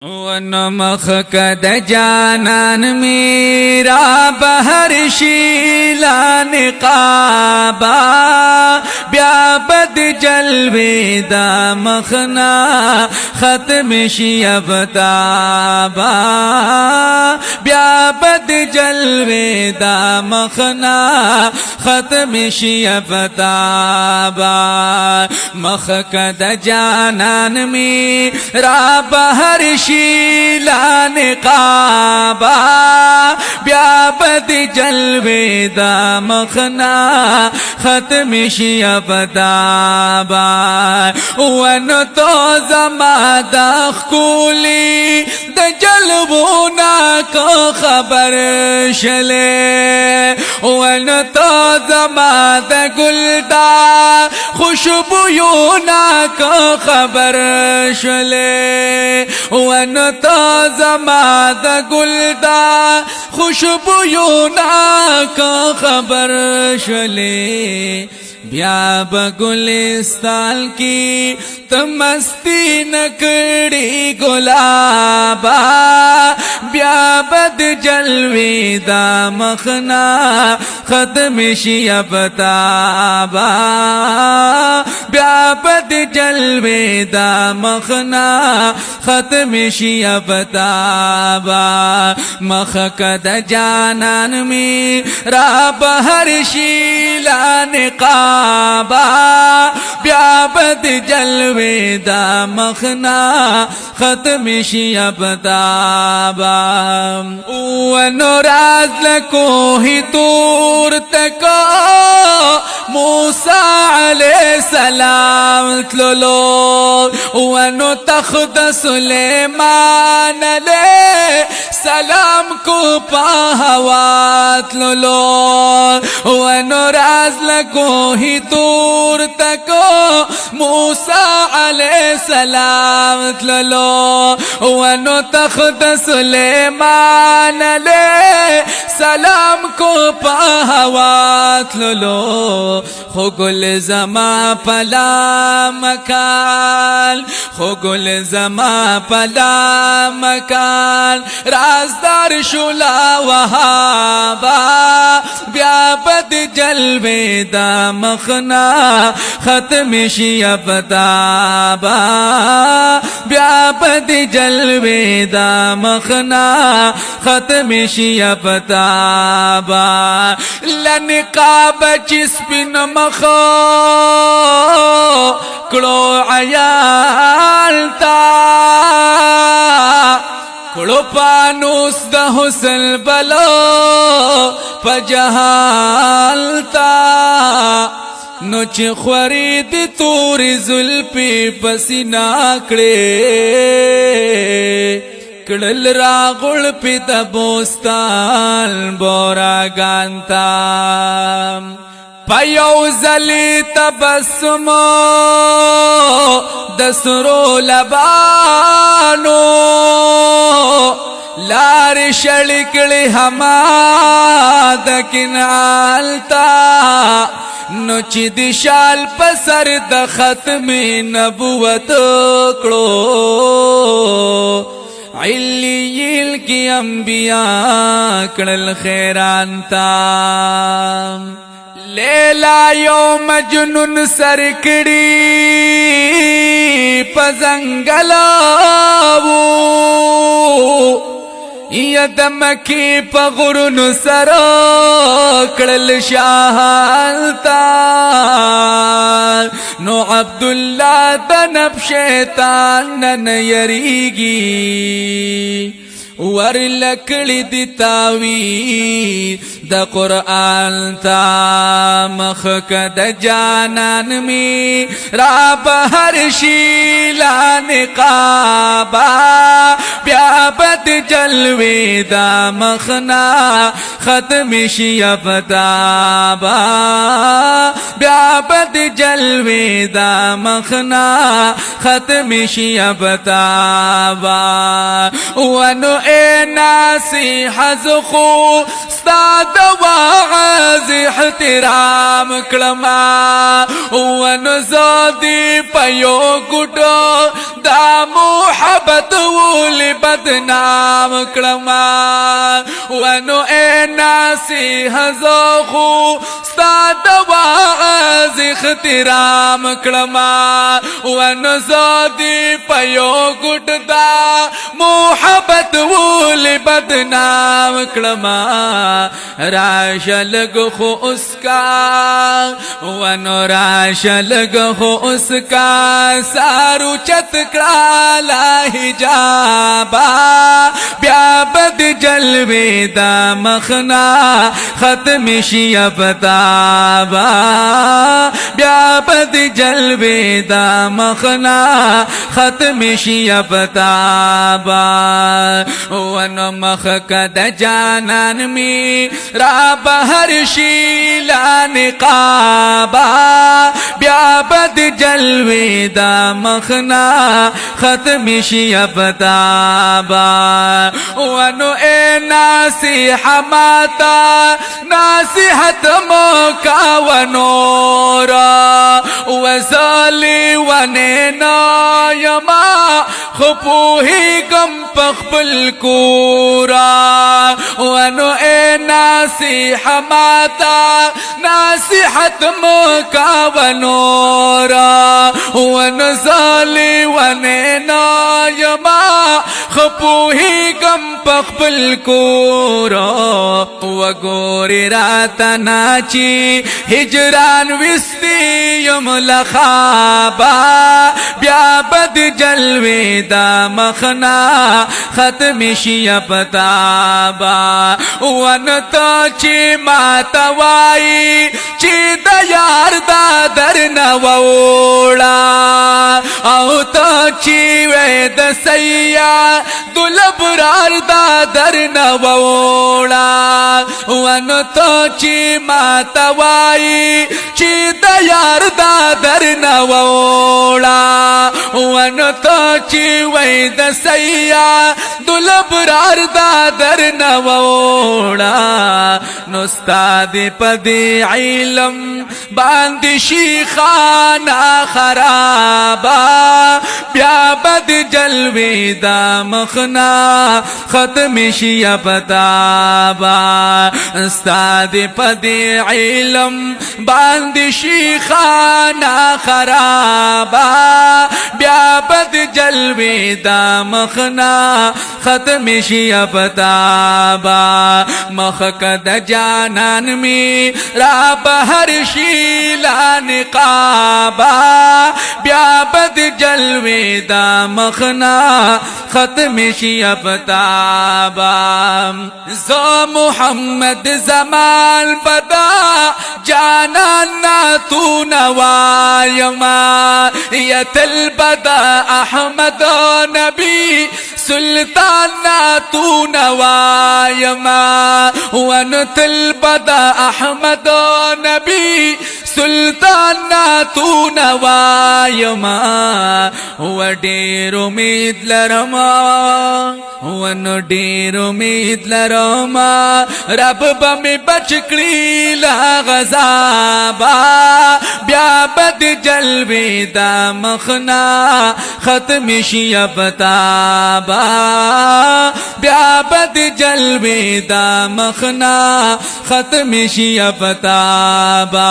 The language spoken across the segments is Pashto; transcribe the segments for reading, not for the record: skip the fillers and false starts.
ونمخ کد جانان میرا بہر شیلا نقابا بیا بد جلوے دا مخنا ختم شیفتابا بیا بد جلوے دا مخنا ختم شیفتابا مخ کد جانان میرا بہر شیلا نقابا بیا بد جلوے دا مخنا ختم شیفتابا ون تو زما دا خکولی دا جلوونا کو خبر شلے ون تو زما دا گلدا خوشبویونا کو خبر شلے ون تو زما دا گلدا خوشبویونا کا خبر شلے بیا بگلستان کی تمستی نکڑی گلابا بیا بد جلوی دا مخنا ختم شیفتابا بیا بد جلوی دا مخنا ختم شیفتابا مخ کد جانان میرا بہر شیلا نقابا بیا بد جلوے دا مخنا ختم شیفتابا ونراز لکو ہی تور تکو موسیٰ علیہ السلام تلولو ونو تخت سلیمان علیہ السلام کو پاہوات لولو ونراز لکو ہی تور تکو موسیٰ علیہ السلام تلولو ونو تخت سلیمان علیہ السلام کو پاہوات لولو خو گل زما پلا مکان خو گل زما پلا مکان رازدار شولا وہابا بیا بد جلوے دا مخنا ختم شیفتابا بیا بد جلوے دا مخنا ختم شیفتابا لنقاب چسپن مخو کڑو عیالتا کڑو پانوس دا حسن بلو پجہالتا نوچ خورید توری زلپی پسینا کڑے کڑل راغل پی تبوستان بورا گانتا پیو زلی تبسمو دسرو لبانو لار شڑکڑی ہما دکنالتا نوچ دشال پسر د ختم نبوت کڑو علیل کی انبیاء کڑل خیرانتا لیلا یو مجنون سرکڑی پزنگلاو یدمکی پغرن سرو کڑل شاہالتا نو عبداللہ دنب شیطان نن یریگی ور لکڑی دی تاوی دا قرآن تا مخ کد جانان میرا بہر شیلا نقابا بیا بد جلوے دا مخنا ختم شیفتابا بیا بد جلوے دا مخنا ختم شیفتابا ونو اے ناسی حزخو استاد واعظ احترام کلما ونزادی پیو گٹو دا محبت محبت ولی بدنام کلما ونو اے ناسیح زخو ستاد واعظ اخترام کلما ونو زودی پیو گٹ دا محبت ولی بدنام کلما راشلگ خو اس کا ونو راشلگ خو اس کا سارو چت کرالا حجابا بیا بد جلوے دا مخنا ختم شی ابتابا بیا بد جلوے دا مخنا ختم شی ابتابا ونو مخ کد جانان می را بہر شیلا نقابا بیا بد جلوے دا مخنا ختم شی ابتابا ونو اے ناصح ماتا ناصحت موکا ونورا وزالی ونینا یما خپوہی گم پخبل کورا ونو اے ناصح ماتا ناصحت موکا ونورا ونزالی ونینا یما خپوہی گم پخبل کورا وگوری راتا ناچی ہجران وستی یم لخابا بیا بد جلوے دا مخنا ختم شی ابتابا ونتا چی ماتا وائی چی دا یار دا در نووڑا او تا چی وید سیا دلبرار دا در نووڑا ونتا چی ماتا وائی چی دا یار دا در نووڑا ونتا چی وید سیا دلبرار دا در نووڑا نستاد پدی علم باندی شیخانا خرابا بیا بد جلوی دا مخنا ختم شی ابتابا استاد پدی علم باندی شیخانا خرابا بیا بد جلوی دا مخنا ختم شی ابتابا مخ کد جانان می را بہر شیلا نقابا بیا بد جلوے دا مخنا ختم شی ابتابا زو محمد زمان بدا جانانا تو نوایما یتل بدا احمد نبی سلطانا تو نوایما ونتل بدا احمد نبی سلطانا تو نوایما وڈیر امید لرما ونو ډیر امید لرما رب بمی بچکړي لا غزابا بیا بد جلوی دا مخنا ختم شي ابتابا بیا بد جلوی دا مخنا ختم شي ابتابا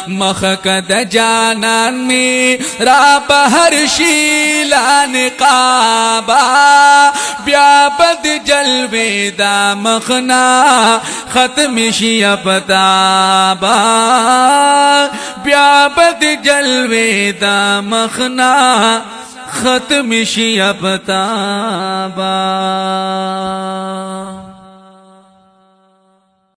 مخ کد جانان می را بهر شي لا نقابا بیا بد جلوی دا مخنا ختم شی ابتابا بیا بد جلوی دا مخنا ختم شی ابتابا